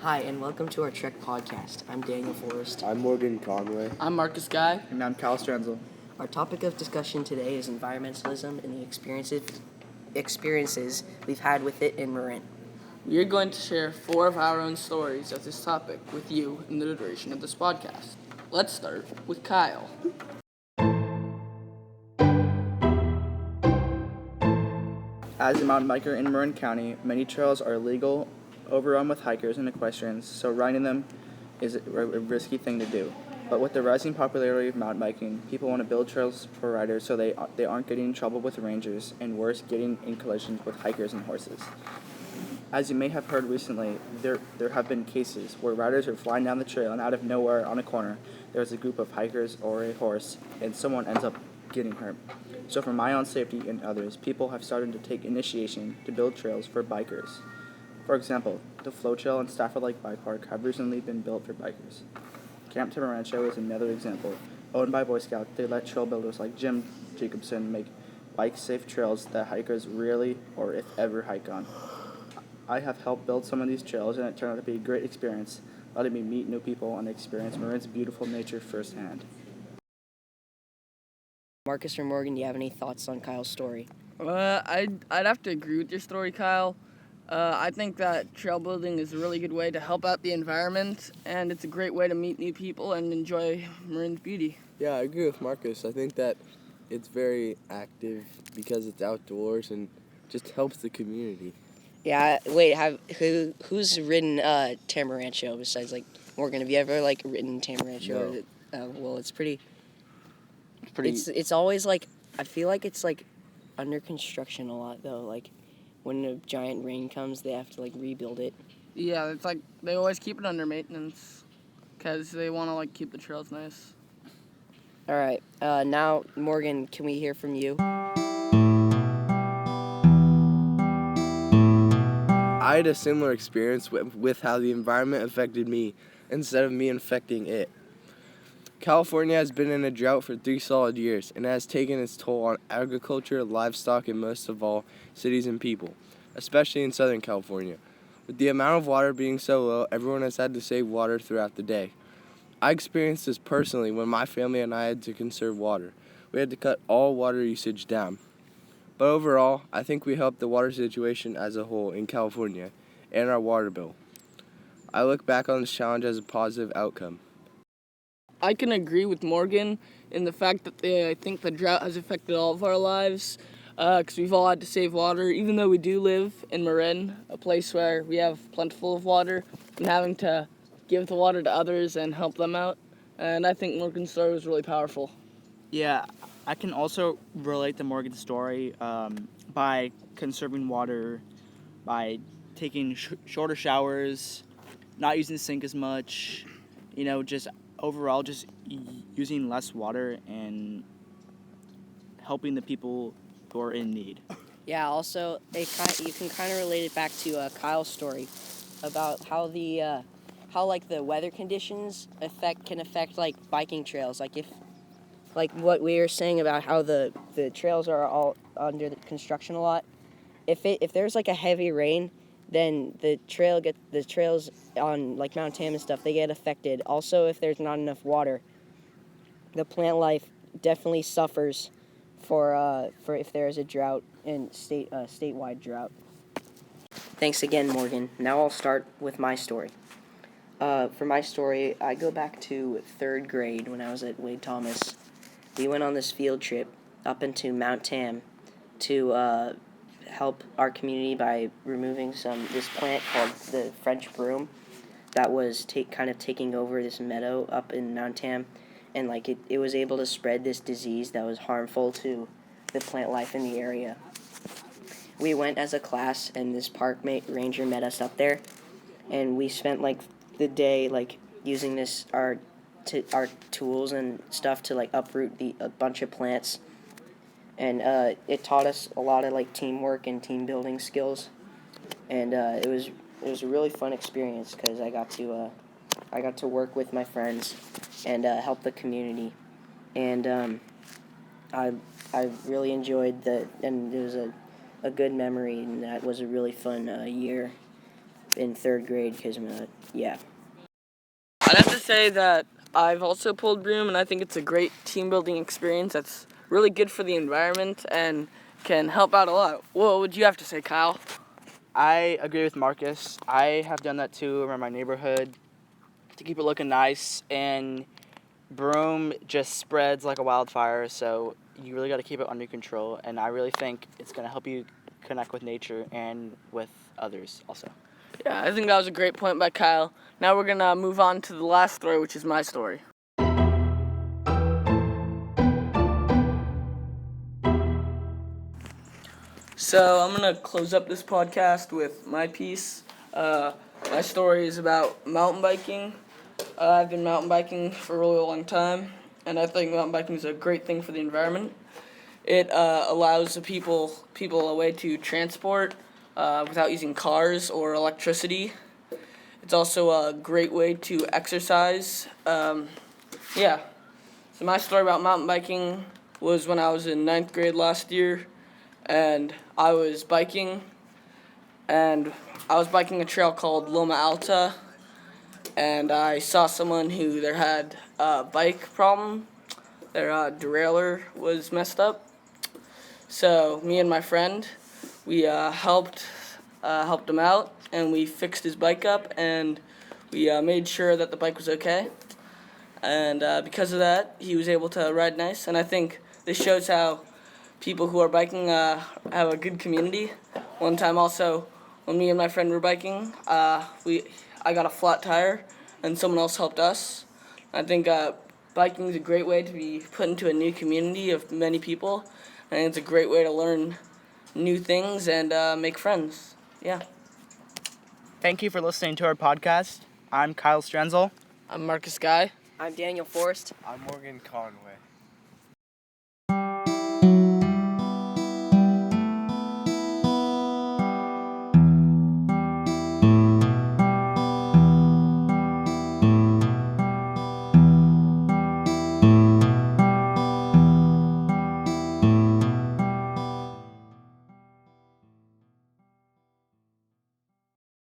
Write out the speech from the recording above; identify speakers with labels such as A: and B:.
A: Hi, and welcome to our Trek podcast. I'm Daniel Forrest.
B: I'm Morgan Conway.
C: I'm Marcus Guy.
D: And I'm Kyle Stranzel.
A: Our topic of discussion today is environmentalism and the experiences we've had with it in Marin.
C: We are going to share 4 of our own stories of this topic with you in the duration of this podcast. Let's start with Kyle.
D: As a mountain biker in Marin County, many trails are illegal, overrun with hikers and equestrians, so riding them is a risky thing to do. But with the rising popularity of mountain biking, people want to build trails for riders so they aren't getting in trouble with rangers, and worse, getting in collisions with hikers and horses. As you may have heard recently, there have been cases where riders are flying down the trail and out of nowhere on a corner, there's a group of hikers or a horse, and someone ends up getting hurt. So for my own safety and others, people have started to take initiation to build trails for bikers. For example, the Flow Trail and Stafford Lake Bike Park have recently been built for bikers. Camp Rancho is another example. Owned by Boy Scouts, they let trail builders like Jim Jacobson make bike-safe trails that hikers rarely or if ever hike on. I have helped build some of these trails, and it turned out to be a great experience, letting me meet new people and experience Marin's beautiful nature firsthand.
A: Marcus or Morgan, do you have any thoughts on Kyle's story?
C: I'd have to agree with your story, Kyle. I think that trail building is a really good way to help out the environment, and it's a great way to meet new people and enjoy Marin's beauty.
B: Yeah, I agree with Marcus. I think that it's very active because it's outdoors and just helps the community.
A: Yeah, wait, who's ridden Tamarancho besides Morgan? Have you ever ridden Tamarancho?
B: No.
A: Well, it's pretty. It's always I feel like it's under construction a lot though. When a giant rain comes, they have to rebuild it.
C: Yeah, it's they always keep it under maintenance because they want to keep the trails nice.
A: All right, now Morgan, can we hear from you?
B: I had a similar experience with how the environment affected me instead of me infecting it. California has been in a drought for 3 solid years, and it has taken its toll on agriculture, livestock, and most of all, cities and people, especially in Southern California. With the amount of water being so low, everyone has had to save water throughout the day. I experienced this personally when my family and I had to conserve water. We had to cut all water usage down. But overall, I think we helped the water situation as a whole in California and our water bill. I look back on this challenge as a positive outcome.
C: I can agree with Morgan in the fact that I think the drought has affected all of our lives because we've all had to save water, even though we do live in Marin, a place where we have plentiful of water, and having to give the water to others and help them out. And I think Morgan's story was really powerful.
D: Yeah, I can also relate to Morgan's story by conserving water, by taking shorter showers, not using the sink as much, just overall just using less water and helping the people who are in need.
A: Yeah, also, you can kind of relate it back to Kyle's story about how the weather conditions can affect biking trails. If what we were saying about how the trails are all under the construction a lot. If there's a heavy rain, then the trails on Mount Tam and stuff, they get affected. Also, if there's not enough water, the plant life definitely suffers for if there is a drought and statewide drought. Thanks again, Morgan. Now I'll start with my story. For my story, I go back to 3rd grade when I was at Wade Thomas. We went on this field trip up into Mount Tam to help our community by removing this plant called the French broom that was kind of taking over this meadow up in Mount Tam, and it was able to spread this disease that was harmful to the plant life in the area. We went as a class, and this park ranger met us up there, and we spent the day using our tools and stuff to uproot a bunch of plants. And it taught us a lot of teamwork and team building skills, and it was a really fun experience because I got to work with my friends and help the community, and I really enjoyed and it was a good memory, and that was a really fun year in 3rd grade because yeah.
C: I'd have to say that I've also pulled broom, and I think it's a great team-building experience that's really good for the environment and can help out a lot. What would you have to say, Kyle?
D: I agree with Marcus. I have done that too around my neighborhood to keep it looking nice, and broom just spreads like a wildfire, so you really got to keep it under control, and I really think it's going to help you connect with nature and with others also.
C: Yeah, I think that was a great point by Kyle. Now we're going to move on to the last story, which is my story. So I'm going to close up this podcast with my piece. My story is about mountain biking. I've been mountain biking for a really long time, and I think mountain biking is a great thing for the environment. It allows the people a way to transport without using cars or electricity. It's also a great way to exercise. Yeah. So my story about mountain biking was when I was in 9th grade last year, and I was biking a trail called Loma Alta, and I saw someone who had a bike problem. Their derailleur was messed up. So me and my friend, we helped him out, and we fixed his bike up, and we made sure that the bike was okay. And because of that, he was able to ride nice. And I think this shows how people who are biking have a good community. One time also, when me and my friend were biking, I got a flat tire, and someone else helped us. I think biking is a great way to be put into a new community of many people, and it's a great way to learn new things and make friends. Yeah.
D: Thank you for listening to our podcast. I'm Kyle Strenzel.
C: I'm Marcus Guy.
A: I'm Daniel Forrest.
B: I'm Morgan Conway.